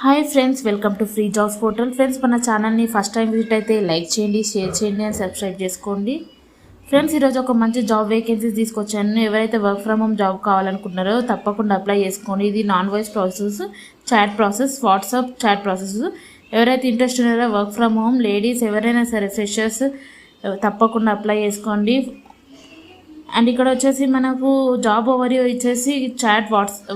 Hi friends, welcome to free jobs portal. Friends, మన ఛానల్ని first time visit అయితే like చేయండి, షేర్ చేయండి అండ్ సబ్స్క్రైబ్ చేసుకోండి. ఫ్రెండ్స్, ఈరోజు ఒక మంచి జాబ్ వేకెన్సీస్ తీసుకొచ్చాను. ఎవరైతే వర్క్ ఫ్రమ్ హోమ్ జాబ్ కావాలనుకుంటున్నారో తప్పకుండా అప్లై చేసుకోండి. ఇది non voice process, chat process, WhatsApp chat process. ఎవరైతే ఇంట్రెస్ట్ ఉన్నారో వర్క్ ఫ్రమ్ హోమ్ లేడీస్ ఎవరైనా సరే ఫ్రెషర్స్ తప్పకుండా అప్లై చేసుకోండి. అండ్ ఇక్కడ వచ్చేసి మనకు జాబ్ ఓవర్వ్యూ వచ్చేసి chat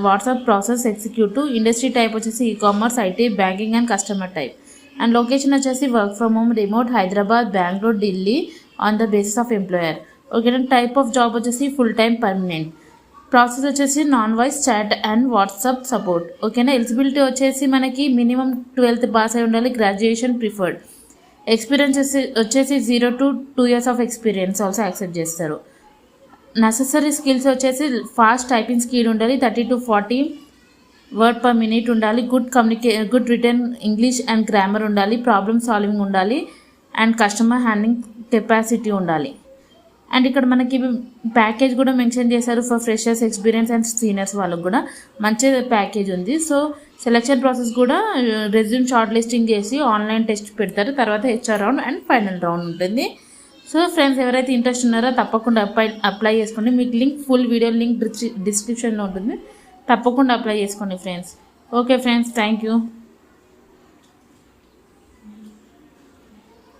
WhatsApp process executive, industry type వచ్చేసి ecommerce, IT, banking and customer type. And location వచ్చేసి work from home, remote, Hyderabad, Bengaluru, Delhi on the basis of employer. ఓకేనా. టైప్ ఆఫ్ జాబ్ వచ్చేసి ఫుల్ టైమ్ పర్మనెంట్. ప్రాసెస్ వచ్చేసి non voice, chat and WhatsApp support. ఓకేనా. Eligibility వచ్చేసి మనకి minimum 12th pass అయి ఉండాలి, graduation preferred. Experience వచ్చేసి 0 to 2 years of experience also accept చేస్తారు. నెససరీ స్కిల్స్ వచ్చేసి ఫాస్ట్ టైపింగ్ స్పీడ్ ఉండాలి, 30 to 40 వర్డ్ పర్ మినిట్ ఉండాలి, good return English and grammar ఉండాలి, ప్రాబ్లమ్ సాల్వింగ్ ఉండాలి అండ్ కస్టమర్ హ్యాండ్లింగ్ కెపాసిటీ ఉండాలి. అండ్ ఇక్కడ మనకి ప్యాకేజ్ కూడా మెన్షన్ చేశారు for freshers, experience and seniors వాళ్ళకు కూడా మంచి ప్యాకేజ్ ఉంది. సో సెలెక్షన్ ప్రాసెస్ కూడా రెజ్యూమ్ షార్ట్ లిస్టింగ్ చేసి ఆన్లైన్ టెస్ట్ పెడతారు, తర్వాత HR round and final round ఉంటుంది. సో ఫ్రెండ్స్, ఎవరైతే ఇంట్రెస్ట్ ఉన్నారో తప్పకుండా అప్లై చేసుకోండి. మీకు లింక్, ఫుల్ వీడియో లింక్ డిస్క్రిప్షన్లో ఉంటుంది. తప్పకుండా అప్లై చేసుకోండి friends. Okay friends, thank you.